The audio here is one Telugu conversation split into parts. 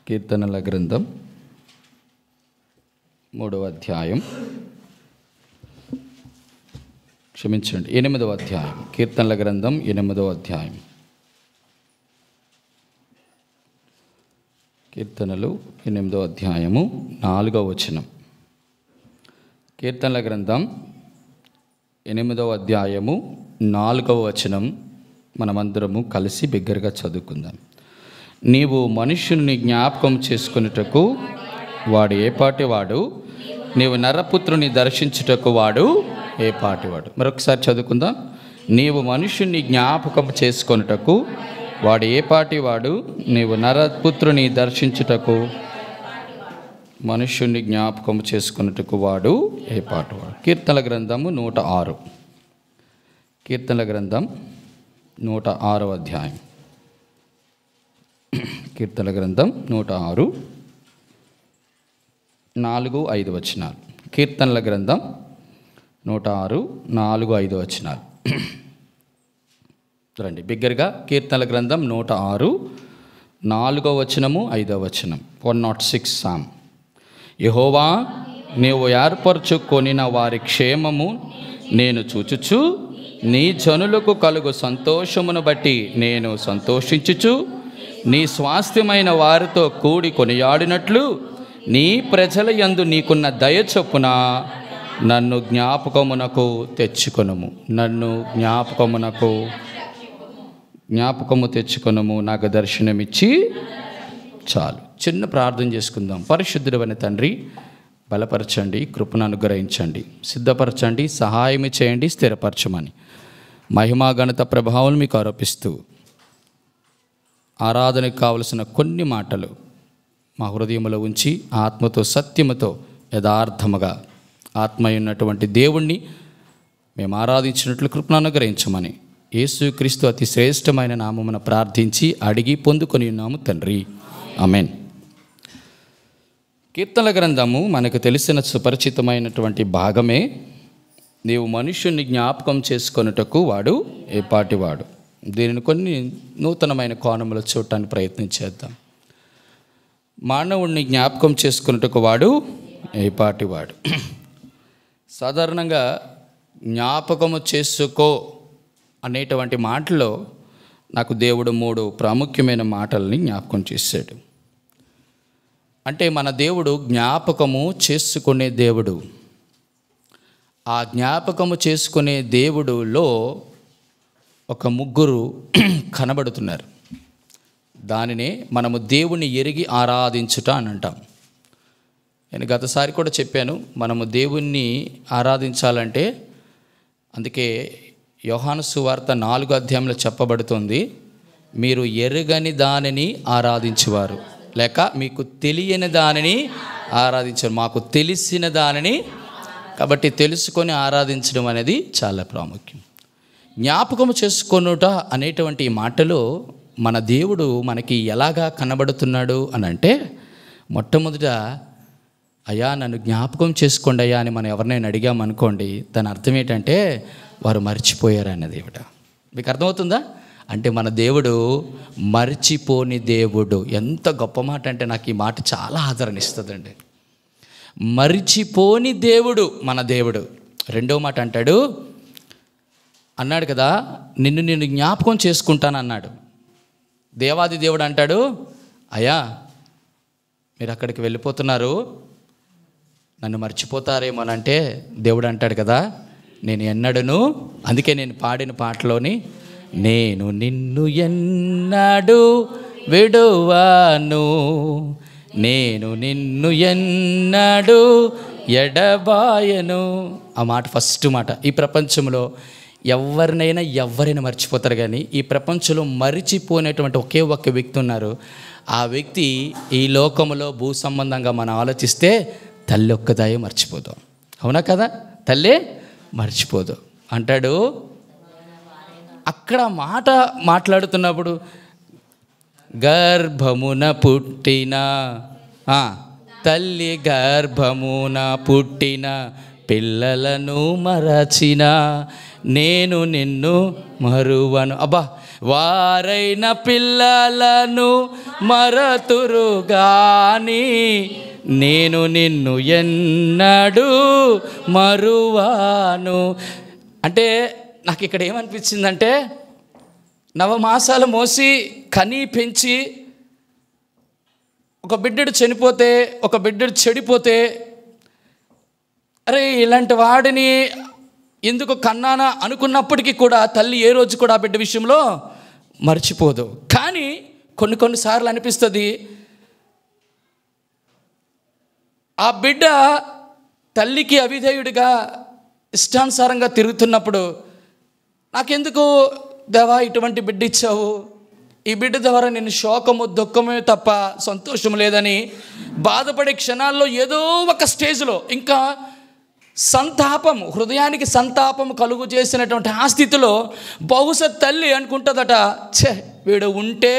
కీర్తనల గ్రంథం 3వ అధ్యాయం, క్షమించండి 8వ అధ్యాయం. కీర్తనల గ్రంథం 8వ అధ్యాయం. కీర్తనలు 8వ అధ్యాయము 4వ వచనం. కీర్తనల గ్రంథం 8వ అధ్యాయము 4వ వచనం మనమందరము కలిసి బిగ్గరగా చదువుకుందాం. నీవు మనుష్యుని జ్ఞాపకం చేసుకున్నటకు వాడు ఏ పాటివాడు, నీవు నరపుత్రుని దర్శించుటకు వాడు ఏ పాటివాడు. మరొకసారి చదువుకుందాం. నీవు మనుష్యుని జ్ఞాపకం చేసుకొనుటకు వాడు ఏ పాటివాడు, నీవు నరపుత్రుని దర్శించుటకు మనుష్యుని జ్ఞాపకం చేసుకున్నట్టుకు వాడు ఏ పాటివాడు. కీర్తనల గ్రంథము 106. కీర్తనల గ్రంథం 106వ అధ్యాయం. కీర్తనల గ్రంథం 106 4-5 వచనాలు. కీర్తనల గ్రంథం 106 4-5 వచనాలు. రండి బిగ్గరగా. కీర్తనల గ్రంథం 106 4వ వచనము 5వ వచనం. 106 సామ్. యెహోవా, నీవు ఏర్పరచుకొనిన వారి క్షేమము నేను చూచుచు, నీ జనులకు కలుగు సంతోషమును బట్టి నేను సంతోషించుచు, నీ స్వాస్థ్యమైన వారితో కూడి కొనియాడినట్లు నీ ప్రజల యందు నీకున్న దయ చొప్పున నన్ను జ్ఞాపకమునకు తెచ్చుకొనుము. నన్ను జ్ఞాపకము తెచ్చుకొనుము, నాకు దర్శనమిచ్చి చాలు. చిన్న ప్రార్థన చేసుకుందాం. పరిశుద్ధుడైన తండ్రి, బలపరచండి, కృపను అనుగ్రహించండి, సిద్ధపరచండి, సహాయం చేయండి, స్థిరపరచమని మహిమా ఘనత ప్రభావం మీకు ఆరోపిస్తూ ఆరాధనకు కావలసిన కొన్ని మాటలు మా హృదయంలో ఉంచి ఆత్మతో సత్యముతో యథార్థముగా ఆత్మ ఉన్నటువంటి దేవుణ్ణి మేము ఆరాధించినట్లు కృపను అనుగ్రహించమని యేసుక్రీస్తు అతి శ్రేష్టమైన నామమున ప్రార్థించి అడిగి పొందుకొని ఉన్నాము తండ్రి, ఆమేన్. కీర్తనల గ్రంథము మనకు తెలిసిన సుపరిచితమైనటువంటి భాగమే. నీవు మనుష్యుని జ్ఞాపకం చేసుకొనుటకు వాడు ఏ పాటివాడు. దీనిని కొన్ని నూతనమైన కోణములు చూడటానికి ప్రయత్నం చేద్దాం. మానవుడిని జ్ఞాపకం చేసుకున్నట్టుకు వాడు ఏ పాటివాడు. సాధారణంగా జ్ఞాపకము చేసుకో అనేటువంటి మాటలో నాకు దేవుడు 3 ప్రాముఖ్యమైన మాటల్ని జ్ఞాపకం చేశాడు. అంటే మన దేవుడు జ్ఞాపకము చేసుకునే దేవుడు. ఆ జ్ఞాపకము చేసుకునే దేవుడులో ఒక ముగ్గురు కనబడుతున్నారు. దానినే మనము దేవుని ఎరిగి ఆరాధించుట అని అంటాం. నేను గతసారి కూడా చెప్పాను, మనము దేవుణ్ణి ఆరాధించాలంటే, అందుకే యోహాను సువార్త 4వ అధ్యాయంలో చెప్పబడుతుంది, మీరు ఎరుగని దానిని ఆరాధించేవారు, లేక మీకు తెలియని దానిని ఆరాధించారు. మాకు తెలిసిన దానిని, కాబట్టి తెలుసుకొని ఆరాధించడం అనేది చాలా ప్రాముఖ్యం. జ్ఞాపకము చేసుకొనుట అనేటువంటి మాటలో మన దేవుడు మనకి ఎలాగా కనబడుతున్నాడు అని అంటే, మొట్టమొదట అయ్యా నన్ను జ్ఞాపకం చేసుకోండి అయ్యా అని మనం ఎవరినైనా అడిగామనుకోండి, దాని అర్థం ఏంటంటే వారు మర్చిపోయారు అన్నది. మీకు అర్థమవుతుందా? అంటే మన దేవుడు మర్చిపోని దేవుడు. ఎంత గొప్ప మాట అంటే నాకు ఈ మాట చాలా ఆదరణ ఇస్తుందండి. మర్చిపోని దేవుడు మన దేవుడు. రెండో మాట అన్నాడు కదా, నిన్ను జ్ఞాపకం చేసుకుంటానన్నాడు. దేవాది దేవుడు అంటాడు, అయ్యా మీరు అక్కడికి వెళ్ళిపోతున్నారు, నన్ను మర్చిపోతారేమోనంటే దేవుడు అంటాడు కదా, నేను ఎన్నడను, అందుకే నేను పాడిన పాటలోని, నేను నిన్ను ఎన్నడు విడువాను, నేను నిన్ను ఎన్నడు ఎడబాయను. ఆ మాట ఫస్ట్ మాట. ఈ ప్రపంచంలో ఎవరైనా మర్చిపోతారు, కానీ ఈ ప్రపంచంలో మరిచిపోయినటువంటి ఒకే ఒక్క వ్యక్తి ఉన్నారు. ఆ వ్యక్తి ఈ లోకంలో భూ సంబంధంగా మనం ఆలోచిస్తే తల్లి ఒక్కదాయే మర్చిపోదాం. అవునా కదా? తల్లే మర్చిపోదు అంటాడు. అక్కడ మాట మాట్లాడుతున్నప్పుడు గర్భమున పుట్టిన తల్లి గర్భమున పుట్టిన పిల్లలను మరచిన నేను నిన్ను మరువను. అబ్బా, వారైన పిల్లలను మరతురు గాని నేను నిన్ను ఎన్నడూ మరువాను. అంటే నాకు ఇక్కడ ఏమనిపించిందంటే, నవమాసాలు మోసి కని పెంచి ఒక బిడ్డడు చనిపోతే, ఒక బిడ్డడు చెడిపోతే, అరే ఇలాంటి వాడిని ఎందుకు కన్నానా అనుకున్నప్పటికీ కూడా తల్లి ఏ రోజు కూడా ఆ బిడ్డ విషయంలో మర్చిపోదు. కానీ కొన్నిసార్లు అనిపిస్తుంది, ఆ బిడ్డ తల్లికి అవిధేయుడిగా ఇష్టానుసారంగా తిరుగుతున్నప్పుడు నాకెందుకు దేవా ఇటువంటి బిడ్డ ఇచ్చావు, ఈ బిడ్డ ద్వారా నేను శోకము దుఃఖమే తప్ప సంతోషం లేదని బాధపడే క్షణాల్లో ఏదో ఒక స్టేజ్లో ఇంకా సంతాపం, హృదయానికి సంతాపం కలుగు చేసినటువంటి ఆ స్థితిలో బహుశా తల్లి అనుకుంటుందట, ఛే వీడు ఉంటే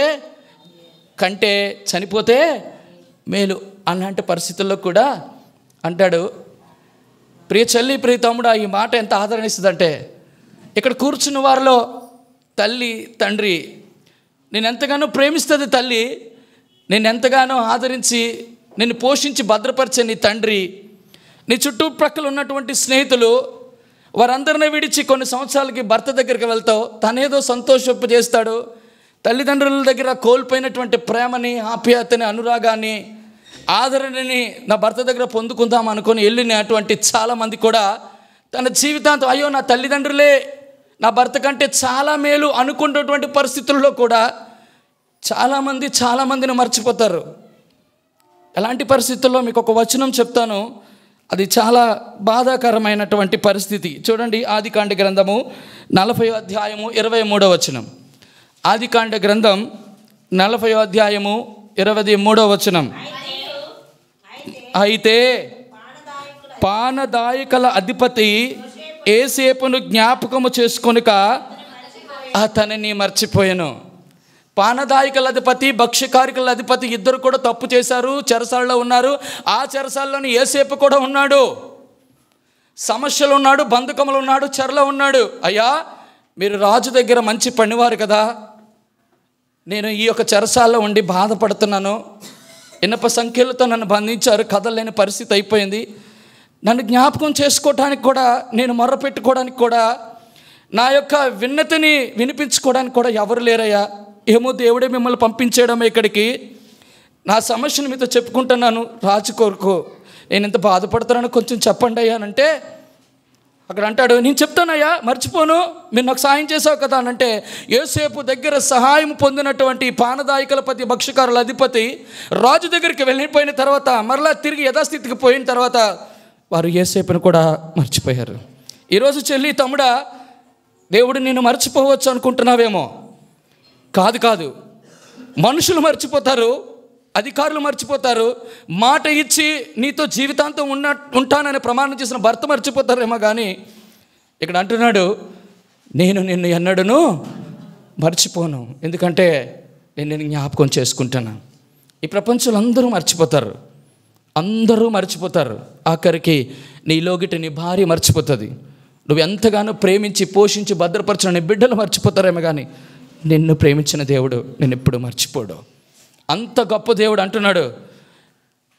కంటే చనిపోతే మేలు. అలాంటి పరిస్థితుల్లో కూడా అంటాడు. ప్రియ చెల్లి, ప్రియ తమ్ముడా, ఈ మాట ఎంత ఆదరణ ఇస్తుందంటే, ఇక్కడ కూర్చున్న వారిలో తల్లి తండ్రి నేను ఎంతగానో ప్రేమిస్తుంది తల్లి, నేను ఎంతగానో ఆదరించి నిన్ను పోషించి భద్రపరిచే నీ తండ్రి, నీ చుట్టుప్రక్కల ఉన్నటువంటి స్నేహితులు, వారందరినీ విడిచి కొన్ని సంవత్సరాలకి భర్త దగ్గరికి వెళ్తావు, తనేదో సంతోషింప చేస్తాడు. తల్లిదండ్రుల దగ్గర కోల్పోయినటువంటి ప్రేమని, ఆప్యాయతని, అనురాగాన్ని, ఆదరణని నా భర్త దగ్గర పొందుకుందాం అనుకొని వెళ్ళినటువంటి చాలామంది కూడా తన జీవితాంతం అయ్యో నా తల్లిదండ్రులే నా భర్త కంటే చాలా మేలు అనుకున్నటువంటి పరిస్థితుల్లో కూడా చాలామందిని మర్చిపోతారు. ఎలాంటి పరిస్థితుల్లో మీకు ఒక వచనం చెప్తాను, అది చాలా బాధాకరమైనటువంటి పరిస్థితి. చూడండి, ఆదికాండ గ్రంథము 40వ అధ్యాయము 23వ వచనం. ఆదికాండ గ్రంథం 40వ అధ్యాయము 23వ వచనం. అయితే పానదాయకుల అధిపతి యోసేపును జ్ఞాపకము చేసుకొనుక అతనిని మర్చిపోయాను. పానదాయకుల అధిపతి, భక్ష్యకారికుల అధిపతి ఇద్దరు కూడా తప్పు చేశారు, చెరసాలలో ఉన్నారు. ఆ చెరసాలలోని యోసేపు కూడా ఉన్నాడు, సమస్యలు ఉన్నాడు, బంధకములు ఉన్నాడు, చెరలో ఉన్నాడు. అయ్యా మీరు రాజు దగ్గర మంచి పనివారు కదా, నేను ఈ యొక్క చెరసాలలో ఉండి బాధపడుతున్నాను, ఇనప సంఖ్యలతో నన్ను బంధించారు, కదలలేని పరిస్థితి అయిపోయింది, నన్ను జ్ఞాపకం చేసుకోవడానికి కూడా, నేను మొర్ర పెట్టుకోవడానికి కూడా, నా యొక్క విన్నతిని వినిపించుకోవడానికి కూడా ఎవరు లేరయ్యా, ఏమో దేవుడే మిమ్మల్ని పంపించేయడమే ఇక్కడికి, నా సమస్యను మీతో చెప్పుకుంటున్నాను, రాజు కొరకు నేను ఎంత బాధపడుతున్నాను కొంచెం చెప్పండి అయ్యా అంటే, అక్కడ అంటాడు నేను చెప్తానయ్యా మర్చిపోను, మీరు నాకు సాయం చేసావు కదా అని అంటే, యోసేపు దగ్గర సహాయం పొందినటువంటి పానదాయకుల పతి, భక్ష్యకారుల అధిపతి రాజు దగ్గరికి వెళ్ళిపోయిన తర్వాత మరలా తిరిగి యథాస్థితికి పోయిన తర్వాత వారు యోసేపును కూడా మర్చిపోయారు. ఈరోజు చెల్లి, తమ్ముడా, దేవుడు నిన్ను మర్చిపోవచ్చు అనుకుంటున్నావేమో. కాదు, మనుషులు మర్చిపోతారు, అధికారులు మర్చిపోతారు, మాట ఇచ్చి నీతో జీవితాంతం ఉంటానని ప్రమాణం చేసిన భర్త మర్చిపోతారేమో. కానీ ఇక్కడ అంటున్నాడు, నేను నిన్ను ఎన్నడూను మర్చిపోను, ఎందుకంటే నేను నిన్ను జ్ఞాపకం చేసుకుంటాను. ఈ ప్రపంచంలో అందరూ మర్చిపోతారు. ఆఖరికి నీ లోగిట నీ భార్య మర్చిపోతుంది, నువ్వు ఎంతగానో ప్రేమించి పోషించి భద్రపరిచిన నీ బిడ్డలు మర్చిపోతారేమో. కానీ నిన్ను ప్రేమించిన దేవుడు నిన్ను ఎప్పుడు మర్చిపోడు. అంత గొప్ప దేవుడు అంటున్నాడు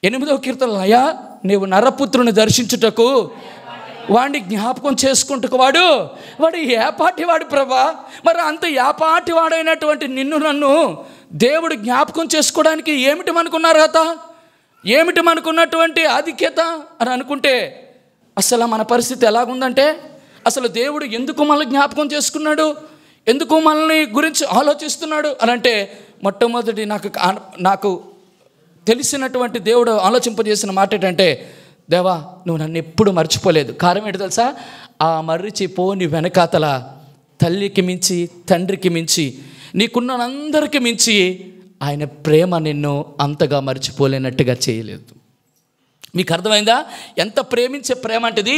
8వ కీర్తనలో, అయ్యా నీవు నరపుత్రుని దర్శించుటకు వాడిని జ్ఞాపకం చేసుకుంటకు వాడు ఏపాటివాడు ప్రభా. మరి అంత ఏపాటివాడైనటువంటి నిన్ను నన్ను దేవుడు జ్ఞాపకం చేసుకోవడానికి ఏమిటి మనకున్న అర్హత, ఏమిటి మనకున్నటువంటి ఆధిక్యత అని అనుకుంటే, అసలు మన పరిస్థితి ఎలాగుందంటే, అసలు దేవుడు ఎందుకు మనల్ని జ్ఞాపకం చేసుకున్నాడు, ఎందుకు మనల్ని గురించి ఆలోచిస్తున్నాడు అని అంటే, మొట్టమొదటి నాకు తెలిసినటువంటి దేవుడు ఆలోచింపజేసిన మాట ఏంటంటే, దేవా నువ్వు నన్ను ఎప్పుడు మర్చిపోలేదు. కారణం ఏంటి తెలుసా, ఆ మర్చిపోని వెనకాతల తల్లికి మించి, తండ్రికి మించి, నీకున్నందరికి మించి ఆయన ప్రేమ నిన్ను అంతగా మర్చిపోలేనట్టుగా చేయలేదు. మీకు అర్థమైందా? ఎంత ప్రేమించే ప్రేమ అంటది,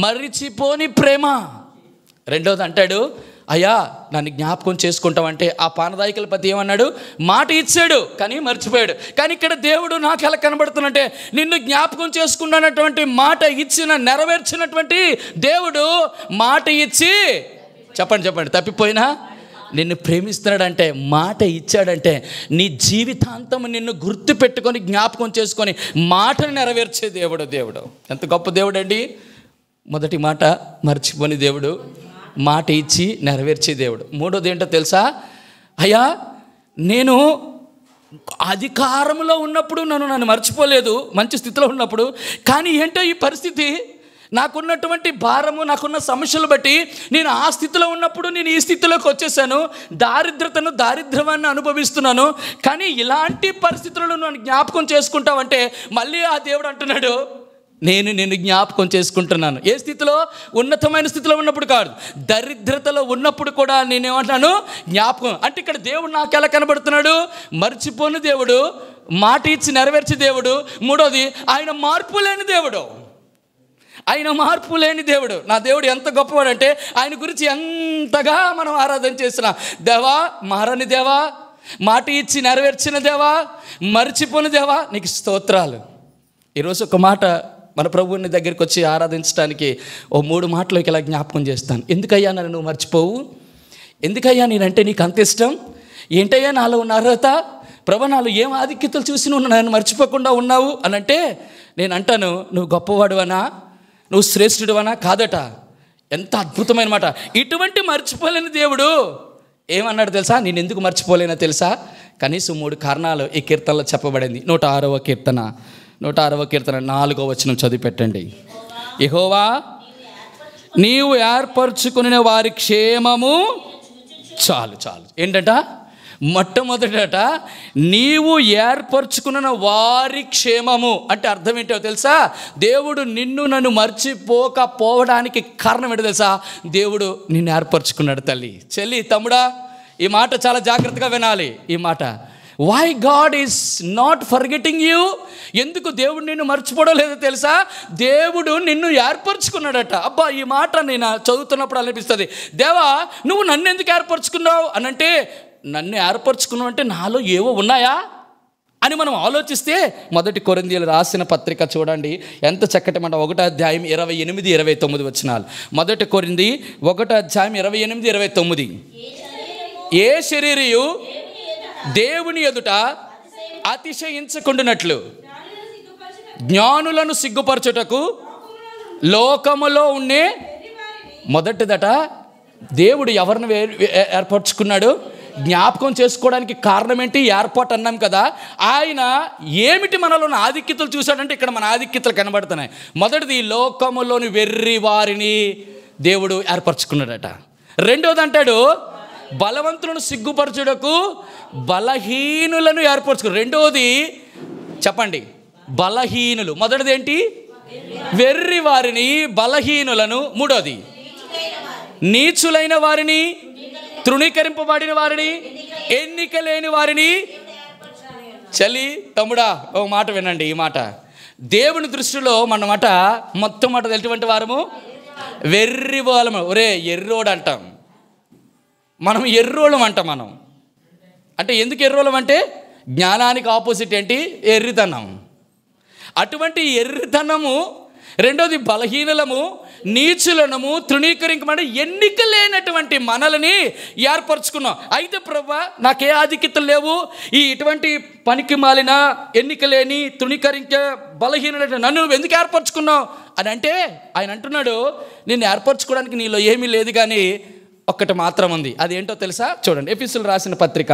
మర్చిపోని ప్రేమ. రెండోది అంటాడు, అయ్యా నన్ను జ్ఞాపకం చేసుకుంటామంటే, ఆ పానదాయకుల పతి ఏమన్నాడు, మాట ఇచ్చాడు కానీ మర్చిపోయాడు. కానీ ఇక్కడ దేవుడు నాకు ఎలా కనబడుతున్నంటే, నిన్ను జ్ఞాపకం చేసుకున్నటువంటి మాట నెరవేర్చినటువంటి దేవుడు మాట ఇచ్చి, చెప్పండి తప్పిపోయినా నిన్ను ప్రేమిస్తున్నాడంటే, మాట ఇచ్చాడంటే నీ జీవితాంతం నిన్ను గుర్తు పెట్టుకొని జ్ఞాపకం చేసుకొని మాటను నెరవేర్చే దేవుడు. ఎంత గొప్ప దేవుడు అండి. మొదటి మాట మర్చిపోని దేవుడు, మాట ఇచ్చి నెరవేర్చే దేవుడు. మూడోది ఏంటో తెలుసా? అయ్యా, నేను అధికారంలో ఉన్నప్పుడు నన్ను మర్చిపోలేదు, మంచి స్థితిలో ఉన్నప్పుడు. కానీ ఏంటో ఈ పరిస్థితి, నాకున్నటువంటి భారము, నాకున్న సమస్యలు బట్టి నేను ఆ స్థితిలో ఉన్నప్పుడు నేను ఈ స్థితిలోకి వచ్చేసాను, దారిద్ర్యాన్ని అనుభవిస్తున్నాను. కానీ ఇలాంటి పరిస్థితులను నన్ను జ్ఞాపకం చేసుకుంటావంటే మళ్ళీ ఆ దేవుడు అంటున్నాడు, నేను నిన్ను జ్ఞాపకం చేసుకుంటున్నాను. ఏ స్థితిలో? ఉన్నతమైన స్థితిలో ఉన్నప్పుడు కాదు, దరిద్రతలో ఉన్నప్పుడు కూడా నేనేమంటాను, జ్ఞాపకం. అంటే ఇక్కడ దేవుడు నాకు ఎలా కనబడుతున్నాడు? మర్చిపోని దేవుడు, మాట ఇచ్చి నెరవేర్చే దేవుడు. మూడోది, ఆయన మార్పు లేని దేవుడు. ఆయన మార్పు లేని దేవుడు. నా దేవుడు ఎంత గొప్పవాడంటే ఆయన గురించి ఎంతగా మనం ఆరాధన చేసిన దేవా, మారని దేవా, మాట ఇచ్చి నెరవేర్చిన దేవా, మర్చిపోని దేవా, నీకు స్తోత్రాలు. ఈరోజు ఒక మాట మన ప్రభువుని దగ్గరికి వచ్చి ఆరాధించడానికి 3 మాటలోకి ఇలా జ్ఞాపకం చేస్తాను. ఎందుకయ్యా నన్ను నువ్వు మర్చిపోవు? ఎందుకయ్యా నేనంటే నీకు అంత ఇష్టం? ఏంటయ్యా నాలో ఉన్న అర్హత? ప్రభు, నాలో ఏం ఆధిక్యతలు చూసి నువ్వు నన్ను మర్చిపోకుండా ఉన్నావు అని అంటే నేను అంటాను, నువ్వు గొప్పవాడు అనా, నువ్వు శ్రేష్ఠుడు అనా? కాదట. ఎంత అద్భుతమైన మాట. ఇటువంటి మర్చిపోలేని దేవుడు ఏమన్నాడు తెలుసా? నేను ఎందుకు మర్చిపోలేనో తెలుసా? కనీసం 3 కారణాలు ఈ కీర్తనలో చెప్పబడింది. 106వ కీర్తన 4వ వచనం చదివి పెట్టండి. యెహోవా, నీవు ఏర్పరచుకునే వారి క్షేమము చాలు. ఏంటట? మొట్టమొదట నీవు ఏర్పరచుకున్న వారి క్షేమము అంటే అర్థం ఏంటో తెలుసా? దేవుడు నన్ను మర్చిపోకపోవడానికి కారణం ఏంటో తెలుసా? దేవుడు నిన్ను ఏర్పరచుకున్నాడు. తల్లి, చెల్లి, తమ్ముడా, ఈ మాట చాలా జాగ్రత్తగా వినాలి. ఈ మాట, why God is not forgetting you? ఎందుకు దేవుడు నిన్ను మర్చిపోవడం లేదో తెలుసా? దేవుడు నిన్ను ఏర్పరచుకున్నాడట. అబ్బా, ఈ మాట నేను చదువుతున్నప్పుడు అనిపిస్తుంది, దేవా నువ్వు నన్ను ఎందుకు ఏర్పరచుకున్నావు అని అంటే, నన్ను ఏర్పరచుకున్నావు అంటే నాలో ఏవో ఉన్నాయా అని మనం ఆలోచిస్తే, 1 కొరింథీయులు రాసిన పత్రిక చూడండి, ఎంత చక్కటి మాట. 1వ అధ్యాయం 28, 29 వచనాలు. 1 కొరింథీ 1వ అధ్యాయం 28, 29. ఏ శరీరియు దేవుని ఎదుట అతిశయించకుండునట్లు జ్ఞానులను సిగ్గుపరచుటకు లోకములో ఉండే. మొదటిదట, దేవుడు ఎవరిని ఏర్పరచుకున్నాడు? జ్ఞాపకం చేసుకోవడానికి కారణం ఏంటి? ఏర్పాటు అన్నాం కదా. ఆయన ఏమిటి మనలో ఆధిక్యతలు చూశాడంటే ఇక్కడ మన ఆధిక్యతలు కనబడుతున్నాయి. మొదటిది, లోకములోని వెర్రి వారిని దేవుడు ఏర్పరచుకున్నాడట. రెండోది అంటాడు, బలవంతులను సిగ్గుపరచుటకు బలహీనులను ఏర్పరచుకున్నాడు. రెండోది చెప్పండి, బలహీనులు. మొదటిది ఏంటి? వెర్రి వారిని, బలహీనులను. మూడోది, నీచులైన వారిని, తృణీకరింపబడిన వారిని, ఎన్నిక లేని వారిని. చలి, తమ్ముడా, ఓ మాట వినండి. ఈ మాట దేవుని దృష్టిలో మన మాట మొత్తం మాట ఎటువంటి వారము? వెర్రి వాళ్ళము. ఒరే ఎర్రోడు అంటాం మనం, ఎర్రోళం అంటాం మనం. అంటే ఎందుకు ఎర్రోళం అంటే, జ్ఞానానికి ఆపోజిట్ ఏంటి? ఎర్రితనం. అటువంటి ఎర్రితనము. రెండోది బలహీనలము, నీచులనము, తృణీకరించమని ఎన్నిక లేనటువంటి మనల్ని ఏర్పరచుకున్నాం. అయితే ప్రభువా, నాకే ఆధిక్యతలు లేవు, ఇటువంటి పనికి మాలిన, ఎన్నిక లేని, తృణీకరించే, బలహీన నన్ను ఎందుకు ఏర్పరచుకున్నావు అని అంటే ఆయన అంటున్నాడు, నిన్ను ఏర్పరచుకోవడానికి నీలో ఏమీ లేదు, కానీ ఒక్కటి మాత్రం ఉంది. అది ఏంటో తెలుసా? చూడండి, ఎఫెసీయులు రాసిన పత్రిక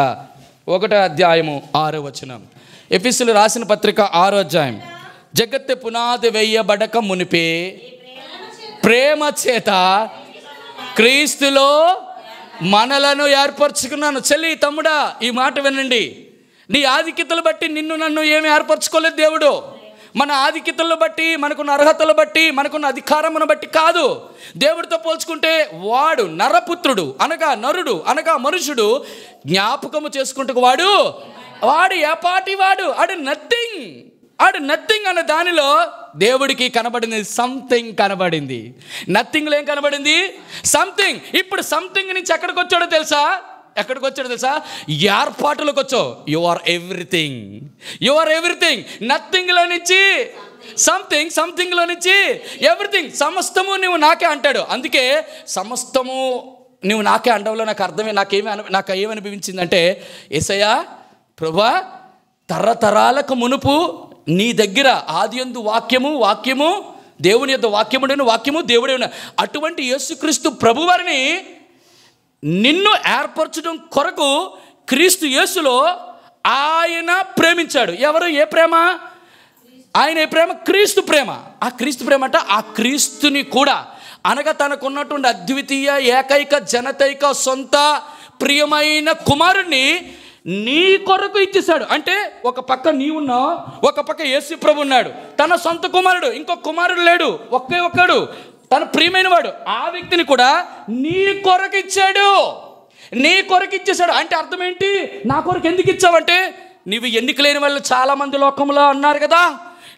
1వ అధ్యాయము 6వ వచనం. ఎఫెసీయులు రాసిన పత్రిక 6వ అధ్యాయం. జగత్తు పునాది వేయబడక మునిపే ప్రేమ చేత క్రీస్తులో మనలను ఏర్పరచుకున్నాను. చెల్లి, తమ్ముడా, ఈ మాట వినండి. నీ ఆధిక్యతలు బట్టి నన్ను ఏమి ఏర్పరచుకోలేదు దేవుడు. మన ఆధిక్యతలను బట్టి, మనకున్న అర్హతలు బట్టి, మనకున్న అధికారమును బట్టి కాదు. దేవుడితో పోల్చుకుంటే వాడు నరపుత్రుడు అనగా, నరుడు అనగా మనుషుడు, జ్ఞాపకము చేసుకుంటూ వాడు ఏపాటి వాడు, నథింగ్ అనే దానిలో దేవుడికి కనబడింది సంథింగ్ కనబడింది. నథింగ్లో ఏం కనబడింది? సంథింగ్. ఇప్పుడు సంథింగ్ నుంచి ఎక్కడికి వచ్చాడో తెలుసా? ఏర్పాటులోకి వచ్చావు. You are everything. నథింగ్లో నుంచి సంథింగ్లో నుంచి ఎవ్రీథింగ్. సమస్తము నువ్వు నాకే అంటాడు. అందుకే సమస్తము నువ్వు నాకే అండంలో నాకు ఏమనిపించిందంటే, యేసయ్యా ప్రభువా, తరతరాలకు మునుపు నీ దగ్గర ఆదియందు వాక్యము దేవుని యొక్క వాక్యము దేవుడే ఉన్న అటువంటి యేసుక్రీస్తు ప్రభువారిని నిన్ను ఏర్పరచడం కొరకు క్రీస్తు యేసులో ఆయన ప్రేమించాడు. ఎవరు? ఏ ప్రేమ? ఆయన ఏ ప్రేమ? క్రీస్తు ప్రేమ. ఆ క్రీస్తు ప్రేమ అంటే ఆ క్రీస్తుని కూడా అనగా తనకున్నటువంటి అద్వితీయ ఏకైక జనతైక సొంత ప్రియమైన కుమారుణ్ణి నీ కొరకు ఇచ్చేశాడు. అంటే ఒక పక్క నీవున్నావు, ఒక పక్క యేసు ప్రభు ఉన్నాడు. తన సొంత కుమారుడు, ఇంకొక కుమారుడు లేడు, ఒకే ఒక్కడు తన ప్రియమైన వాడు. ఆ వ్యక్తిని కూడా నీ కొరకు ఇచ్చాడు, నీ కొరకు ఇచ్చేశాడు. అంటే అర్థం ఏంటి? నా కొరకు ఎందుకు ఇచ్చావంటే, నీవు ఎన్నిక లేని వాళ్ళు చాలామంది లోకంలో అన్నారు కదా,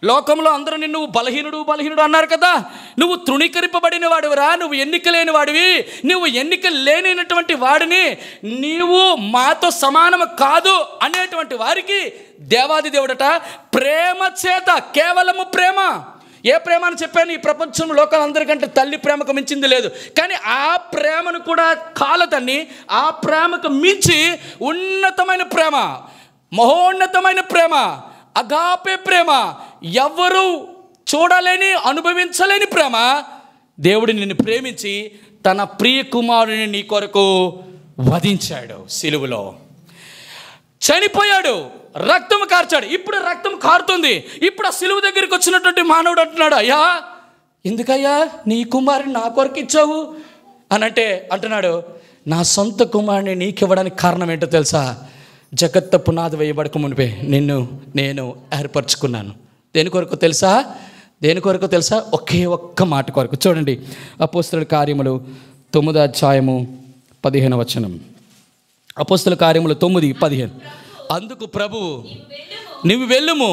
లోకంలో అందరూ నిన్ను బలహీనుడు అన్నారు కదా. నువ్వు తృణీకరింపబడిన వాడివిరా, నువ్వు ఎన్నిక లేని వాడివి, నువ్వు ఎన్నిక లేనటువంటి వాడిని, నీవు మాతో సమానము కాదు అనేటువంటి వారికి దేవాది దేవుడట ప్రేమ చేత, కేవలము ప్రేమ. ఏ ప్రేమ అని చెప్పాను? ఈ ప్రపంచం లోకాలందరికంటే తల్లి ప్రేమకు మించింది లేదు. కానీ ఆ ప్రేమను కూడా కాలతన్ని, ఆ ప్రేమకు మించి ఉన్నతమైన ప్రేమ, మహోన్నతమైన ప్రేమ, అగాపే ప్రేమ, ఎవరు చూడలేని అనుభవించలేని ప్రేమ. దేవుడు నిన్ను ప్రేమించి తన ప్రియ కుమారుని నీ కొరకు వధించాడు, సిలువలో చనిపోయాడు, రక్తం కార్చాడు. ఇప్పుడు రక్తం కారుతుంది. ఇప్పుడు ఆ సిలువ దగ్గరికి వచ్చినటువంటి మానవుడు అంటున్నాడు, అయ్యా ఎందుకయ్యా నీ కుమారుని నా కొరకు ఇచ్చావు అని అంటున్నాడు, నా సొంత కుమారుని నీకు ఇవ్వడానికి కారణం ఏంటో తెలుసా? జగత్తు పునాది వేయబడక మునిపే నేను ఏర్పరచుకున్నాను. దేని కొరకు తెలుసా? ఒకే ఒక్క మాట కొరకు. చూడండి, అపోస్తలుల కార్యములు 9వ అధ్యాయము 15వ వచనం. అపోస్తలుల కార్యములు 9:15. అందుకు ప్రభువు, నీవు వెళ్ళుము,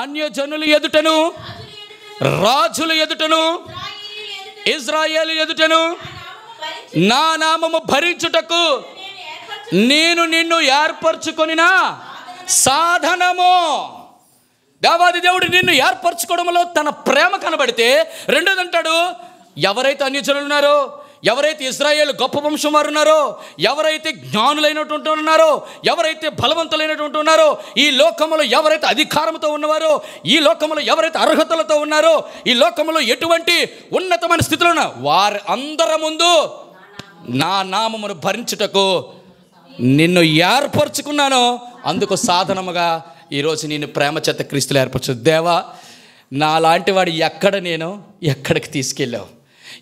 అన్యజనుల ఎదుటను, రాజుల ఎదుటను, ఇజ్రాయేలు ఎదుటను నా నామము భరించుటకు నేను నిన్ను ఏర్పరచుకొనిన సాధనము. దేవాది దేవుడు నిన్ను ఏర్పరచుకోవడంలో తన ప్రేమ కనబడితే, రెండోది అంటాడు, ఎవరైతే అన్యజనులు ఉన్నారో, ఎవరైతే ఇజ్రాయేలు గొప్ప వంశం వారు ఉన్నారో, ఎవరైతే జ్ఞానులైనటువంటి ఉన్నారో, ఎవరైతే బలవంతులైనటువంటి ఉన్నారో, ఈ లోకంలో ఎవరైతే అధికారంతో ఉన్నవారో, ఈ లోకంలో ఎవరైతే అర్హతలతో ఉన్నారో, ఈ లోకంలో ఎటువంటి ఉన్నతమైన స్థితిలో ఉన్నా వారి అందరి ముందు నా నామమును భరించుటకు నిన్ను ఏర్పరచుకున్నాను. అందుకు సాధనముగా ఈరోజు నేను ప్రేమ చేత క్రీస్తులు ఏర్పరచు. దేవా, నా లాంటి వాడు ఎక్కడికి తీసుకెళ్ళావు?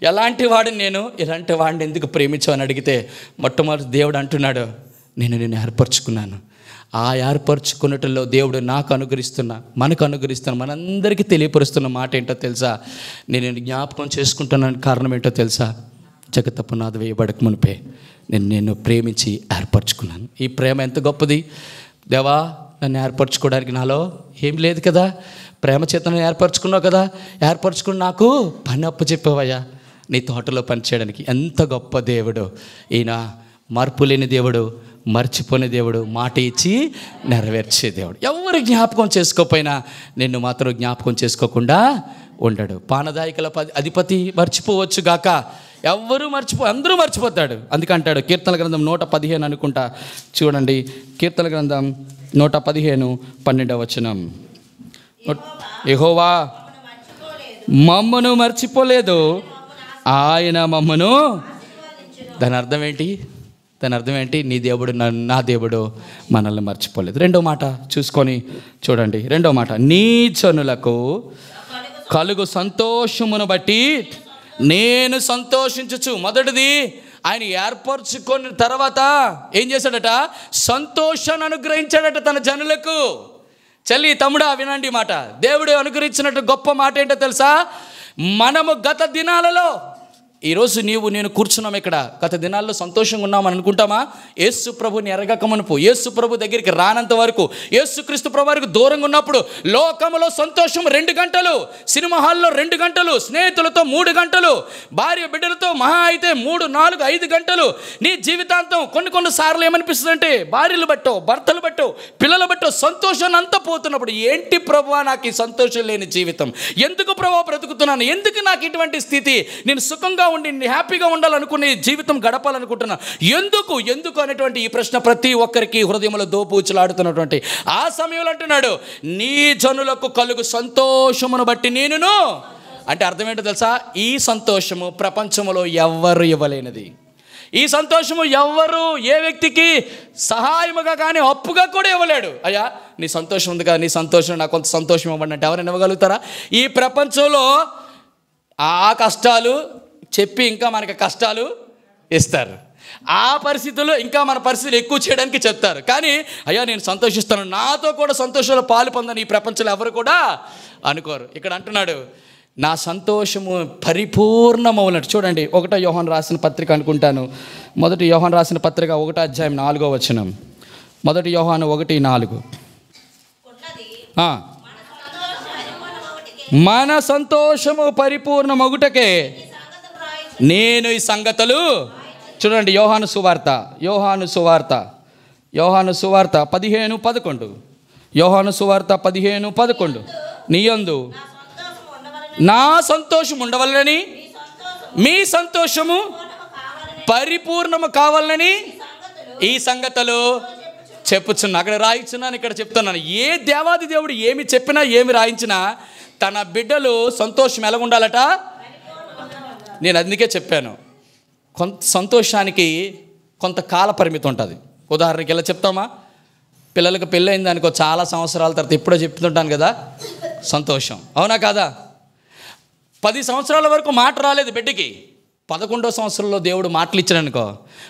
ఎలాంటి వాడిని నేను, ఇలాంటి వాడిని ఎందుకు ప్రేమించావు అని అడిగితే, మొట్టమొదటి దేవుడు అంటున్నాడు, నేను ఏర్పరచుకున్నాను. ఆ ఏర్పరచుకున్నట్లో దేవుడు మనకు అనుగ్రహిస్తున్న మనందరికీ తెలియపరుస్తున్న మాట ఏంటో తెలుసా? నేను జ్ఞాపకం చేసుకుంటున్నాను. కారణం ఏంటో తెలుసా? జగత్తు పునాది వేయబడక మునిపే నేను ప్రేమించి ఏర్పరచుకున్నాను. ఈ ప్రేమ ఎంత గొప్పది! దేవా, నన్ను ఏర్పరచుకోవడానికి నాలో ఏం లేదు కదా, ప్రేమ చేతను ఏర్పరచుకున్నావు కదా, ఏర్పరచుకుని నాకు పని అప్పచెప్పావయ్యా నీ తోటలో పనిచేయడానికి. ఎంత గొప్ప దేవుడు ఈయన! మార్పు లేని దేవుడు, మర్చిపోని దేవుడు, మాట ఇచ్చి నెరవేర్చే దేవుడు. ఎవరు జ్ఞాపకం చేసుకోకపోయినా నిన్ను మాత్రం జ్ఞాపకం చేసుకోకుండా ఉండడు. పానదాయకుల అధిపతి మర్చిపోవచ్చు గాక, అందరూ మర్చిపోతాడు. అందుకంటాడు కీర్తన గ్రంథం 115 అనుకుంటా, చూడండి, కీర్తన గ్రంథం 115:12 వచనం. యెహోవా మమ్మను మర్చిపోలేదు, ఆయన మమ్మను. దాని అర్థం ఏంటి? నీ దేవుడు, నా దేవుడు మనల్ని మర్చిపోలేదు. రెండో మాట చూసుకొని చూడండి. రెండో మాట, నీ జనులకు కలుగు సంతోషమును బట్టి నేను సంతోషించచ్చు. మొదటిది, ఆయన ఏర్పరచుకున్న తర్వాత ఏం చేశాడట? సంతోషాన్ని అనుగ్రహించాడట తన జనులకు. చెల్లి, తమ్ముడా, వినండి మాట. దేవుడు అనుగ్రహించినట్టు గొప్ప మాట ఏంటో తెలుసా? మనము గత దినాలలో, ఈరోజు నేను కూర్చున్నాం ఇక్కడ, గత దినాల్లో సంతోషంగా ఉన్నామని అనుకుంటామా? యేసు ప్రభుని ఎరగక మునుపు, యేసు ప్రభు దగ్గరికి రానంత వరకు, యేసుక్రీస్తు ప్రభు వారికి దూరంగా ఉన్నప్పుడు లోకంలో సంతోషం 2 గంటలు, సినిమా హాల్లో 2 గంటలు, స్నేహితులతో 3 గంటలు, భార్య బిడ్డలతో మహా అయితే 3, 4, 5 గంటలు. నీ జీవితాంతం కొన్ని సార్లు ఏమనిపిస్తుందంటే, భార్యలు బట్టో, భర్తలు బట్టో, పిల్లలు బట్టో సంతోషాన్ని అంతా పోతున్నప్పుడు, ఏంటి ప్రభువా నాకు ఈ సంతోషం లేని జీవితం? ఎందుకు ప్రభువా బ్రతుకుతున్నాను? ఎందుకు నాకు ఇటువంటి స్థితి? నేను సుఖంగా ఉండి హ్యాపీగా ఉండాలనుకునే జీవితం గడపాలనుకుంటున్నా. ఎందుకు అనేటువంటి ఈ ప్రశ్న ప్రతి ఒక్కరికి హృదయంలో దోపుచ్చులాడుతున్నటువంటి ఆ సమయంలో అంటున్నాడు, నీ జనులకు కలుగు సంతోషమును బట్టి నేనును. అంటే అర్థం ఏంటో తెలుసా? ఈ సంతోషము ప్రపంచంలో ఎవ్వరు ఇవ్వలేనిది. ఈ సంతోషము ఎవ్వరు ఏ వ్యక్తికి సహాయముగా కానీ అప్పుగా కూడా ఇవ్వలేడు. అయ్యా నీ సంతోషం ఉంది కదా, నీ సంతోషం నాకు కొంత సంతోషం ఇవ్వండి అంటే ఎవరైనా ఇవ్వగలుగుతారా? ఈ ప్రపంచంలో ఆ కష్టాలు చెప్పి ఇంకా మనకి కష్టాలు ఇస్తారు. ఆ పరిస్థితుల్లో ఇంకా మన పరిస్థితులు ఎక్కువ చేయడానికి చెప్తారు. కానీ అయ్యా నేను సంతోషిస్తాను, నాతో కూడా సంతోషంలో పాలు పొందని ఈ ప్రపంచంలో ఎవరు కూడా అనుకోరు. ఇక్కడ అంటున్నాడు, నా సంతోషము పరిపూర్ణమవునట్టు. చూడండి 1 యోహాను రాసిన పత్రిక అనుకుంటాను, 1 యోహాను రాసిన పత్రిక 1వ అధ్యాయం 4వ వచనం. 1 యోహాను 1:4. మన సంతోషము పరిపూర్ణమగుటకే నేను ఈ సంగతులు. చూడండి యోహాను సువార్త 15:11. యోహాను సువార్త 15:11. నీయందు నా సంతోషం ఉండవలనని, మీ సంతోషము పరిపూర్ణము కావాలని ఈ సంగతులు చెప్పుచున్నా. అక్కడ రాయించున్నాను, ఇక్కడ చెప్తున్నాను. ఏ దేవాది దేవుడు ఏమి చెప్పినా ఏమి రాయించినా తన బిడ్డలు సంతోషం ఎలా ఉండాలట. నేను అందుకే చెప్పాను, సంతోషానికి కొంత కాల పరిమితి ఉంటుంది. ఉదాహరణకి ఎలా చెప్తామా, పిల్లలకు పెళ్ళైంది అనుకో, చాలా సంవత్సరాల తర్వాత ఎప్పుడో చెప్తుంటాను కదా సంతోషం, అవునా కాదా? 10 సంవత్సరాల వరకు మాట రాలేదు బిడ్డకి, 11వ సంవత్సరంలో దేవుడు మాటలు ఇచ్చాడు అనుకో,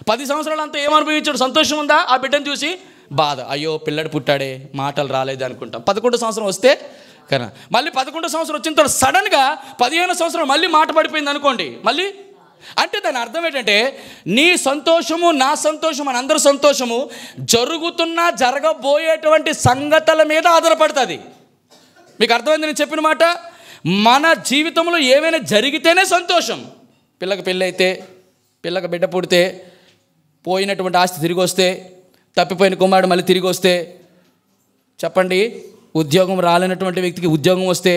10 సంవత్సరాలు అంతా ఏమనుభవించాడు? సంతోషం ఉందా? ఆ బిడ్డను చూసి బాధ, అయ్యో పిల్లడు పుట్టాడే మాటలు రాలేదు అనుకుంటాం. 11వ సంవత్సరం వస్తే కదా, మళ్ళీ 11వ సంవత్సరం వచ్చిన తర్వాత సడన్గా 15వ సంవత్సరం మళ్ళీ మాట పడిపోయింది అనుకోండి, మళ్ళీ అంటే దాని అర్థం ఏంటంటే నీ సంతోషము నా సంతోషం మన అందరి సంతోషము జరగబోయేటువంటి సంగతుల మీద ఆధారపడుతుంది. మీకు అర్థమైంది నేను చెప్పిన మాట? మన జీవితంలో ఏమైనా జరిగితేనే సంతోషం. పిల్లకి పెళ్ళి అయితే, పిల్లకి బిడ్డ పుడితే, పోయినటువంటి ఆస్తి తిరిగి వస్తే, తప్పిపోయిన కుమారుడు మళ్ళీ తిరిగి వస్తే, చెప్పండి ఉద్యోగం రాలేనటువంటి వ్యక్తికి ఉద్యోగం వస్తే,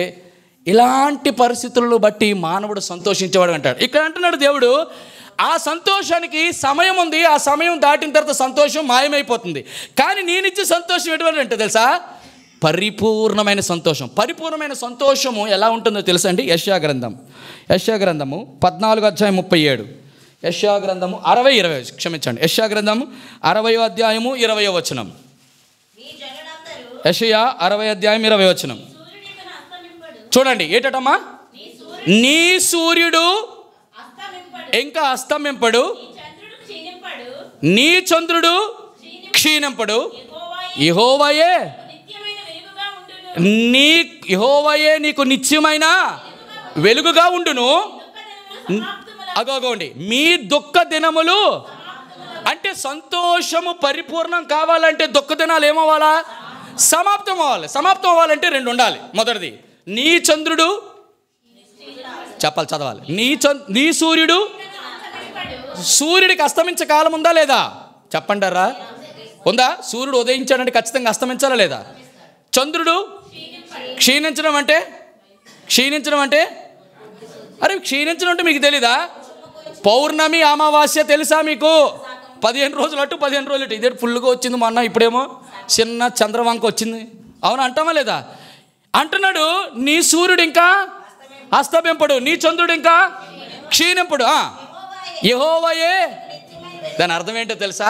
ఇలాంటి పరిస్థితులను బట్టి మానవుడు సంతోషించేవాడు అంటాడు. ఇక్కడ అంటున్నాడు దేవుడు, ఆ సంతోషానికి సమయం ఉంది, ఆ సమయం దాటిన తర్వాత సంతోషం మాయమైపోతుంది. కానీ నేనిచ్చే సంతోషం ఎటువంటి అంటే తెలుసా? పరిపూర్ణమైన సంతోషం. పరిపూర్ణమైన సంతోషము ఎలా ఉంటుందో తెలుసా అండి? యెషయా గ్రంథము 14వ అధ్యాయం 37. యెషయా గ్రంథము 60-20 క్షమించండి, యెషయా గ్రంథము 60వ అధ్యాయము 20వ వచనం. యెషయా 60 అధ్యాయం 20వ వచనం చూడండి. ఏంటమ్మా? నీ సూర్యుడు ఇంకా అస్తమింపడు, నీ చంద్రుడు క్షీణింపడు. యెహోవాయే నీకు నిత్యమైన వెలుగుగా ఉండును. అగోగోండి, మీ దుఃఖ దినములు అంటే సంతోషము పరిపూర్ణం కావాలంటే దుఃఖ దినాలు ఏమవ్వాలా? సమాప్తం అవ్వాలి. సమాప్తం అవ్వాలంటే 2 ఉండాలి. మొదటిది, నీ చంద్రుడు చదవాలి. నీ సూర్యుడు, సూర్యుడికి అస్తమించే కాలం ఉందా లేదా? చెప్పండారా, ఉందా? సూర్యుడు ఉదయించాడంటే ఖచ్చితంగా అస్తమించాలా లేదా? చంద్రుడు క్షీణించడం అంటే అరే క్షీణించడం అంటే మీకు తెలీదా? పౌర్ణమి అమావాస్య తెలుసా మీకు? 15 రోజులు అటు 15 రోజులు ఇటు. ఇదే ఫుల్గా వచ్చింది మొన్న, ఇప్పుడేమో చిన్న చంద్రవంక వచ్చింది. అవును అంటామా లేదా? అంటున్నాడు, నీ సూర్యుడు ఇంకా అస్తమింపడు, నీ చంద్రుడు ఇంకా క్షీణింపడు. యెహోవాయే. దాని అర్థం ఏంటో తెలుసా?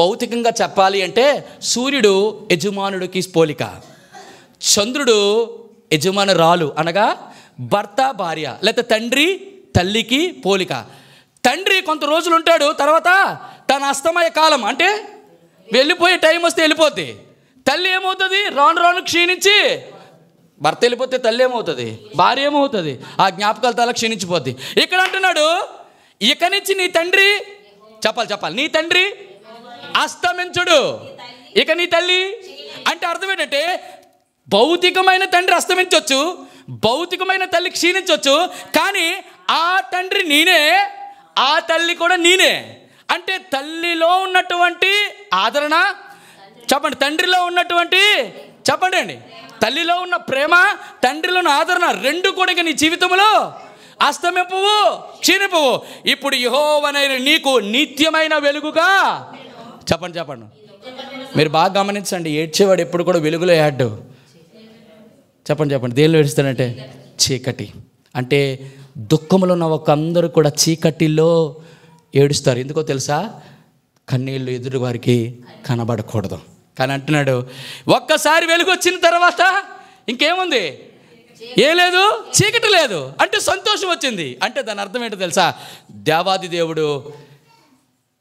భౌతికంగా చెప్పాలి అంటే సూర్యుడు యజమానుడికి పోలిక, చంద్రుడు యజమానురాలు అనగా భర్త భార్య, లేకపోతే తండ్రి తల్లికి పోలిక. తండ్రి కొంత రోజులు ఉంటాడు, తర్వాత తన అస్తమయ కాలం అంటే వెళ్ళిపోయే టైం వస్తే వెళ్ళిపోద్ది. తల్లి ఏమవుతుంది? రాను రాను క్షీణించి, భర్త వెళ్ళిపోతే తల్లి ఏమవుతుంది? భార్య ఏమవుతుంది? ఆ జ్ఞాపకాల తల క్షీణించిపోద్ది. ఇక్కడ అంటున్నాడు, ఇక నుంచి నీ తండ్రి చెప్పాలి నీ తండ్రి అస్తమించుడు, ఇక నీ తల్లి అంటే అర్థం ఏంటంటే భౌతికమైన తండ్రి అస్తమించవచ్చు, భౌతికమైన తల్లి క్షీణించవచ్చు, కానీ ఆ తండ్రి నేనే, ఆ తల్లి కూడా నేనే. అంటే తల్లిలో ఉన్నటువంటి ఆదరణ చెప్పండి, తండ్రిలో ఉన్నటువంటి చెప్పండి అండి, తల్లిలో ఉన్న ప్రేమ, తండ్రిలో ఉన్న ఆదరణ 2 కూడా నీ జీవితంలో అస్తమింపవు, క్షీణింపవు. ఇప్పుడు యెహోవానైన నీకు నిత్యమైన వెలుగుగా. చెప్పండి. మీరు బాగా గమనించండి, ఏడ్చేవాడు ఎప్పుడు కూడా వెలుగులో ఏడ్డు. చెప్పండి. దేనిలో ఏడుస్తాడంటే చీకటి. అంటే దుఃఖంలో ఉన్న ఒక అందరూ కూడా చీకటిలో ఏడుస్తారు. ఎందుకో తెలుసా? కన్నీళ్ళు ఎదురు వారికి కనబడకూడదు. కానీ అంటున్నాడు, ఒక్కసారి వెలుగు వచ్చిన తర్వాత ఇంకేముంది? ఏం లేదు, చీకటి లేదు. అంటే సంతోషం వచ్చింది. అంటే దాని అర్థం ఏంటో తెలుసా? దేవాది దేవుడు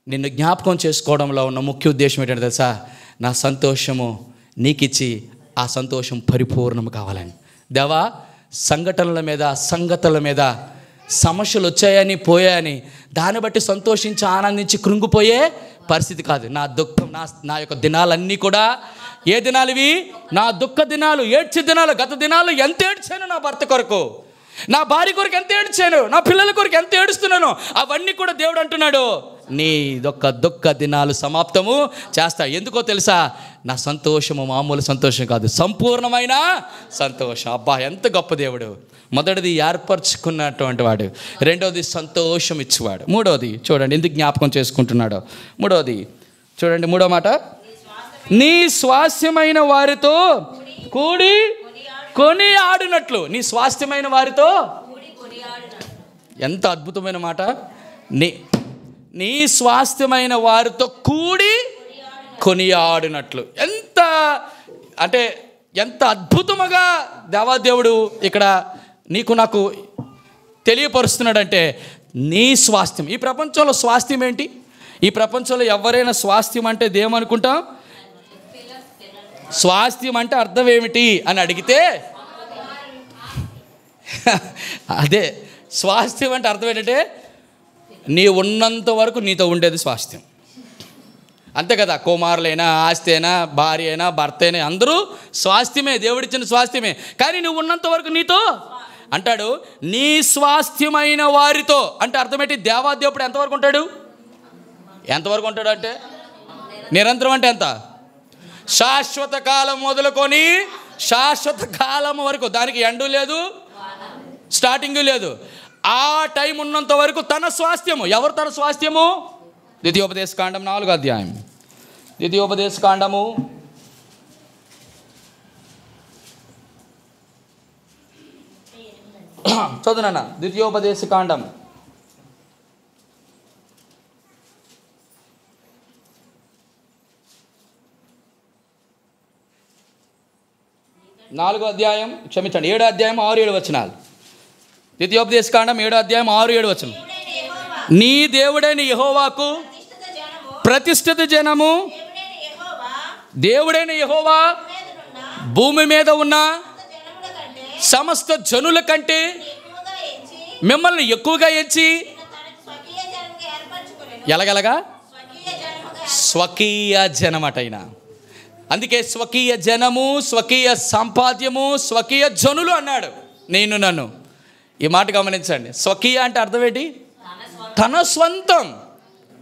నిన్ను జ్ఞాపకం చేసుకోవడంలో ఉన్న ముఖ్య ఉద్దేశం ఏంటంటే తెలుసా? నా సంతోషము నీకిచ్చి ఆ సంతోషం పరిపూర్ణం కావాలని. దేవా, సంఘటనల మీద సంగతుల మీద సమస్యలు వచ్చాయని పోయాయని దాన్ని బట్టి సంతోషించి ఆనందించి కృంగిపోయే పరిస్థితి కాదు. నా దుఃఖం, నా యొక్క దినాలన్నీ కూడా ఏ దినాలు ఇవి? నా దుఃఖ దినాలు, ఏడ్చే దినాలు. గత దినాలు ఎంత ఏడ్చాను నా భర్త కొరకు, నా భార్య కొరకు ఎంత ఏడ్చాను, నా పిల్లల కొరకు ఎంత ఏడుస్తున్నాను, అవన్నీ కూడా దేవుడు అంటున్నాడు, నీ దుఃఖ దినాలు సమాప్తము చేస్తా. ఎందుకో తెలుసా? నా సంతోషము మామూలు సంతోషం కాదు, సంపూర్ణమైన సంతోషం. అబ్బా, ఎంత గొప్ప దేవుడు! మొదటిది ఏర్పరచుకున్నటువంటి వాడు, రెండవది సంతోషం ఇచ్చేవాడు, మూడవది చూడండి ఎందుకు జ్ఞాపకం చేసుకుంటున్నాడో. మూడవది చూడండి, మూడో మాట, నీ స్వాస్థ్యమైన వారితో కూడి కొని ఆడినట్లు. నీ స్వాస్థ్యమైన వారితో, ఎంత అద్భుతమైన మాట! నీ స్వాస్థ్యమైన వారితో కూడి కొనియాడినట్లు. ఎంత అద్భుతముగా దేవాదేవుడు ఇక్కడ నీకు నాకు తెలియపరుస్తున్నాడంటే, నీ స్వాస్థ్యం. ఈ ప్రపంచంలో స్వాస్థ్యం ఏంటి? ఈ ప్రపంచంలో ఎవరైనా స్వాస్థ్యం అంటే దేమనుకుంటాం? స్వాస్థ్యం అంటే అర్థం ఏమిటి అని అడిగితే, అదే స్వాస్థ్యం అంటే అర్థం ఏంటంటే నీ ఉన్నంత వరకు నీతో ఉండేది స్వాస్థ్యం. అంతే కదా? కుమారులైనా, ఆస్తి అయినా, భార్య అయినా, భర్త అయినా అందరూ స్వాస్థ్యమే, దేవుడిచ్చిన స్వాస్థ్యమే. కానీ నువ్వు ఉన్నంత వరకు నీతో అంటాడు. నీ స్వాస్థ్యమైన వారితో అంటే అర్థం ఏంటి? దేవాదేవుడు ఎంతవరకు ఉంటాడు? ఎంతవరకు ఉంటాడు అంటే నిరంతరం. అంటే ఎంత? శాశ్వత కాలం మొదలుకొని శాశ్వత కాలం వరకు. దానికి ఎండు లేదు, స్టార్టింగ్ లేదు. ఆ టైం ఉన్నంత వరకు తన స్వాస్థ్యము. ఎవరు తన స్వాస్థ్యము? ద్వితీయోపదేశకాండం 4వ అధ్యాయం. ద్వితీయోపదేశకాండము 4వ చదువునన్న. ద్వితీయోపదేశకాండం 4వ అధ్యాయం, క్షమించండి 7వ అధ్యాయం 6-7 వచనాలు. ద్వితీయోపదేశకాండం 7వ అధ్యాయం 6-7 వచనం. నీ దేవుడైన యెహోవాకు ప్రతిష్ఠిత జనము, దేవుడైన యెహోవా భూమి మీద ఉన్న సమస్త జనుల కంటే మిమ్మల్ని ఎక్కువగా ఎంచి, ఎలాగలగా? స్వకీయ జనమటైన. అందుకే స్వకీయ జనము, స్వకీయ సంపాద్యము, స్వకీయ జనులు అన్నాడు. నన్ను ఈ మాట గమనించండి. స్వకీయ అంటే అర్థం ఏంటి?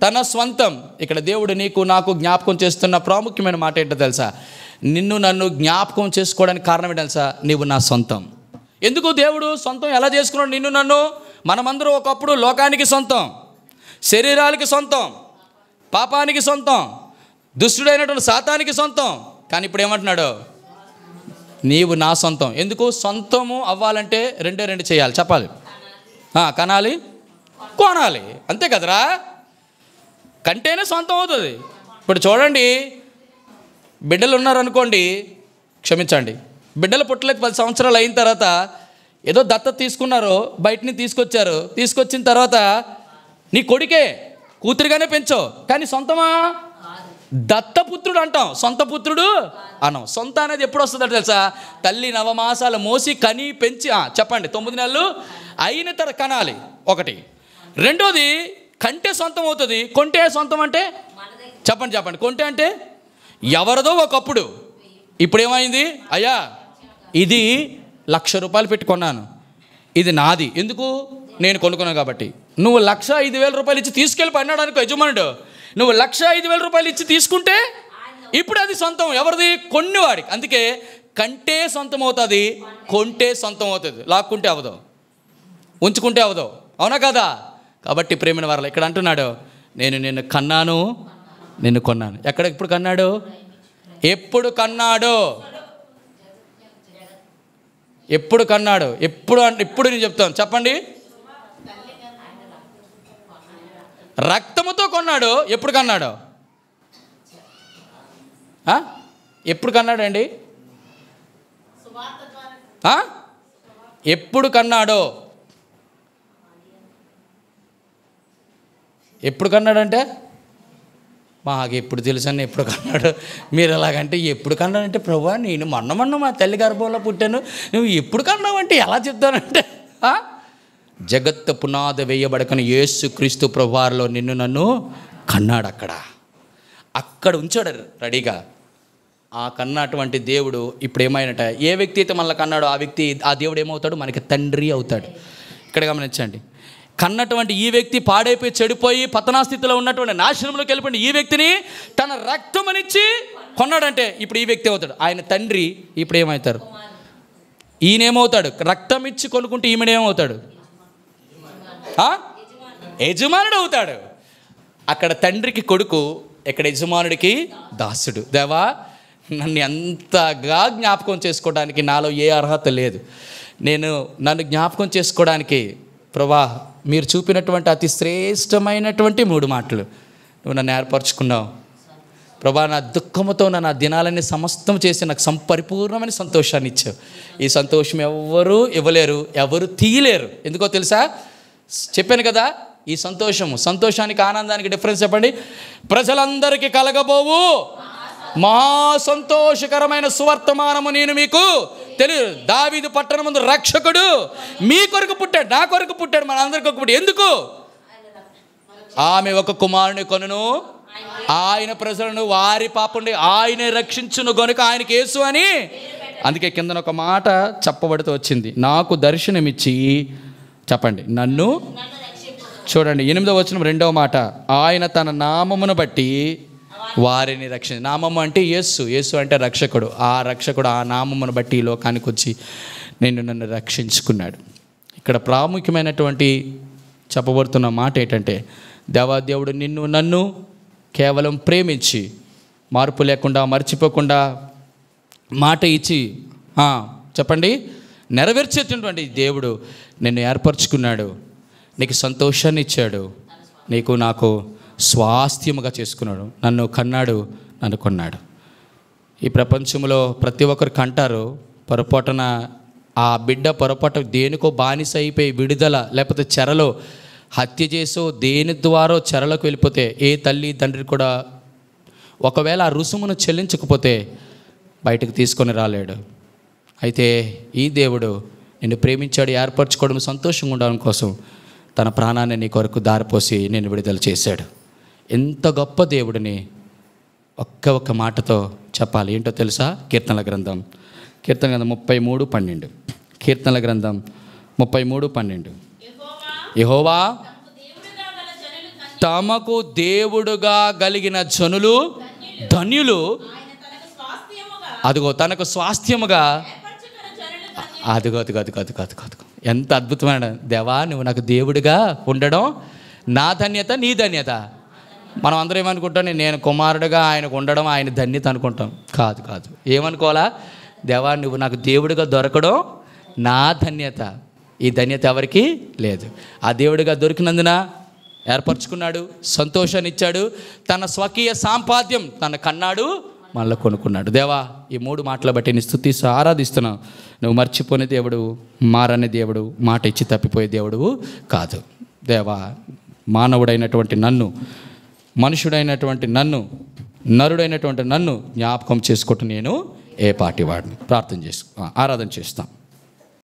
తన స్వంతం. ఇక్కడ దేవుడు నీకు నాకు జ్ఞాపకం చేస్తున్న ప్రాముఖ్యమైన మాట ఏంటో తెలుసా? నన్ను జ్ఞాపకం చేసుకోవడానికి కారణం ఏంటో తెలుసా? నీవు నా సొంతం. ఎందుకు దేవుడు సొంతం ఎలా చేసుకున్నాడు నన్ను? మనమందరూ ఒకప్పుడు లోకానికి సొంతం, శరీరాలకి సొంతం, పాపానికి సొంతం, దుష్టుడైనటువంటి సాతానికి సొంతం. కానీ ఇప్పుడు ఏమంటున్నాడు? నీవు నా సొంతం. ఎందుకు? సొంతము అవ్వాలంటే రెండు చేయాలి. చెప్పాలి, కనాలి, కొనాలి. అంతే కదరా? కంటేనే సొంతం అవుతుంది. ఇప్పుడు చూడండి, బిడ్డలు ఉన్నారనుకోండి, క్షమించండి, బిడ్డలు పుట్టలేదు 10 సంవత్సరాలు అయిన తర్వాత ఏదో దత్తత తీసుకున్నారు, బయటని తీసుకొచ్చిన తర్వాత నీ కొడుకే, కూతురుగానే పెంచావు, కానీ సొంతమా? దత్తపుత్రుడు అంటాం, సొంత పుత్రుడు అనం. సొంత అనేది ఎప్పుడు వస్తుందంటే తెలుసా? తల్లి నవమాసాలు మోసి కని పెంచి, చెప్పండి, 9 నెలలు అయిన తర్వాత కనాలి. ఒకటి. రెండోది, కంటే సొంతం అవుతుంది. కొంటే సొంతం అంటే చెప్పండి. కొంటే అంటే ఎవరిదో ఒకప్పుడు. ఇప్పుడు ఏమైంది? అయ్యా, ఇది 1,00,000 రూపాయలు పెట్టి కొన్నాను, ఇది నాది. ఎందుకు? నేను కొనుక్కున్నాను కాబట్టి. నువ్వు 1,05,000 రూపాయలు ఇచ్చి తీసుకెళ్ళి పడినాడు అనుకో యజమానుడు, నువ్వు 1,05,000 రూపాయలు ఇచ్చి తీసుకుంటే ఇప్పుడు అది సొంతం. ఎవరిది? కొన్నివాడికి. అందుకే కంటే సొంతం అవుతుంది, కొంటే సొంతం అవుతుంది, లాక్కుంటే అవ్వదు. ఉంచుకుంటే అవదో, అవునా కదా? కాబట్టి ప్రేమైన వారలు ఇక్కడ అంటున్నాడు, నేను నిన్ను కన్నాను, నిన్ను కొన్నాను. ఎప్పుడు కన్నాడు? ఎప్పుడు కన్నాడు? ఎప్పుడు కన్నాడు? ఇప్పుడు నేను చెప్తాను, చెప్పండి. రక్తముతో కొన్నాడు. ఎప్పుడు కన్నాడు? ఎప్పుడు కన్నాడు అండి? ఎప్పుడు కన్నాడో? ఎప్పుడు కన్నాడంటే మాకు ఎప్పుడు తెలుసని ఎప్పుడు కన్నాడు. మీరు ఎలాగంటే ఎప్పుడు కన్నాడంటే, ప్రభువా నేను మొన్న మా తల్లి గర్భంలో పుట్టాను, నువ్వు ఎప్పుడు కన్నావంటే ఎలా చెప్తానంటే, జగత్తు పునాది వేయబడకని యేసు క్రీస్తు ప్రభువారిలో నిన్ను నన్ను కన్నాడు. అక్కడ ఉంచాడు రెడీగా. ఆ కన్నటువంటి దేవుడు ఇప్పుడు ఏమైనట, ఏ వ్యక్తి అయితే మనల్ని కన్నాడో ఆ దేవుడు ఏమవుతాడు? మనకి తండ్రి అవుతాడు. ఇక్కడ గమనించండి, కన్నటువంటి ఈ వ్యక్తి పాడైపోయి చెడిపోయి పతనాస్థితిలో ఉన్నటువంటి నాశనంలోకి వెళ్ళిపోయిన ఈ వ్యక్తిని తన రక్తమనిచ్చి కొన్నాడంటే ఇప్పుడు ఈ వ్యక్తి అవుతాడు. ఆయన తండ్రి ఇప్పుడు ఏమవుతారు? ఈయనేమవుతాడు? రక్తం ఇచ్చి కొనుక్కుంటే ఈమెనేమవుతాడు? యజమానుడు అవుతాడు. అక్కడ తండ్రికి కొడుకు, ఇక్కడ యజమానుడికి దాసుడు. దేవా, నన్ను ఎంతగా జ్ఞాపకం చేసుకోవడానికి నాలో ఏ అర్హత లేదు. నన్ను జ్ఞాపకం చేసుకోవడానికి ప్రభా మీరు చూపినటువంటి అతి శ్రేష్టమైనటువంటి 3 మాటలు నువ్వు నన్ను ఏర్పరచుకున్నావు. ప్రభా, నా దుఃఖముతో నా దినాలన్నీ సమస్తం చేసి నాకు పరిపూర్ణమైన సంతోషాన్ని ఇచ్చావు. ఈ సంతోషం ఎవరు ఇవ్వలేరు, ఎవరు తీయలేరు. ఎందుకో తెలుసా? చెప్పాను కదా, ఈ సంతోషానికి ఆనందానికి డిఫరెన్స్ చెప్పండి. ప్రజలందరికీ కలగబోవు మహా సంతోషకరమైన సువర్తమానము నేను మీకు తెలియదు. దావీదు పట్టణమందు రక్షకుడు మీ కొరకు పుట్టాడు, నా కొరకు పుట్టాడు, మన అందరి కొరకు పుట్టాడు. ఎందుకు? ఆమె ఒక కుమారుని కొనును, ఆయన ప్రజలను వారి పాపండి ఆయనే రక్షించును గనుక ఆయనకి యేసు అని. అందుకే కిందన ఒక మాట చెప్పబడుతూ వచ్చింది, నాకు దర్శనమిచ్చి చెప్పండి నన్ను. చూడండి 8వ వచనం 2వ మాట, ఆయన తన నామమును బట్టి వారిని రక్షించు. నామము అంటే యేసు అంటే రక్షకుడు. ఆ రక్షకుడు ఆ నామమును బట్టి ఈ లోకానికి వచ్చి నన్ను రక్షించుకున్నాడు. ఇక్కడ ప్రాముఖ్యమైనటువంటి చెప్పబడుతున్న మాట ఏంటంటే, దేవాదేవుడు నన్ను కేవలం ప్రేమించి మార్పు లేకుండా మర్చిపోకుండా మాట ఇచ్చి చెప్పండి నెరవేర్చేటటువంటి దేవుడు నిన్ను ఏర్పరచుకున్నాడు. నీకు సంతోషాన్ని ఇచ్చాడు, నాకు స్వాస్థ్యముగా చేసుకున్నాడు. నన్ను కన్నాడు, నన్ను కొన్నాడు. ఈ ప్రపంచంలో ప్రతి ఒక్కరు కంటారు, పొరపాటున ఆ బిడ్డ దేనికో బానిస అయిపోయి విడుదల లేకపోతే చెరలో హత్య చేసో దేని ద్వారా చెరలోకి వెళ్ళిపోతే ఏ తల్లి తండ్రి కూడా ఒకవేళ ఆ రుసుమును చెల్లించకపోతే బయటకు తీసుకొని రాలేడు. అయితే ఈ దేవుడు నిన్ను ప్రేమించాడు, ఏర్పరచుకోవడం, సంతోషంగా ఉండడం కోసం తన ప్రాణాన్ని నీ కొరకు దారిపోసి నేను విడుదల చేశాడు. ఎంత గొప్ప దేవుడిని ఒక్క మాటతో చెప్పాలి. ఏంటో తెలుసా? కీర్తనల గ్రంథం 33:12. కీర్తనల గ్రంథం 33:12. యెహోవా తమకు దేవుడుగా కలిగిన జనులు ధన్యులు. అదిగో తనకు స్వాస్థ్యముగా. అదిగో ఎంత అద్భుతమైన దేవా, నువ్వు నాకు దేవుడిగా ఉండడం నా ధన్యత, నీ ధన్యత. మనం అందరం ఏమనుకుంటాం? నేను కుమారుడుగా ఆయనకు ఉండడం ఆయన ధన్యత అనుకుంటాం. కాదు. ఏమనుకోవాలా? దేవా, నువ్వు నాకు దేవుడిగా దొరకడం నా ధన్యత. ఈ ధన్యత ఎవరికి లేదు. ఆ దేవుడిగా దొరికినందున ఏర్పరచుకున్నాడు, సంతోషాన్ని ఇచ్చాడు, తన స్వకీయ సాంపాద్యం తన కన్నాడు, మళ్ళీ కొనుక్కున్నాడు. దేవా, ఈ 3 మాటల బట్టి నీ స్తుతిస్తూ ఆరాధిస్తున్నావు. నువ్వు మర్చిపోయిన దేవుడు, మారని దేవుడు, మాట ఇచ్చి తప్పిపోయే దేవుడు కాదు. దేవా, మానవుడైనటువంటి నన్ను, మనుషుడైనటువంటి నన్ను, నరుడైనటువంటి నన్ను జ్ఞాపకం చేసుకుంటూ నేను ఏ పాటి వాడిని ఆరాధన చేస్తాం.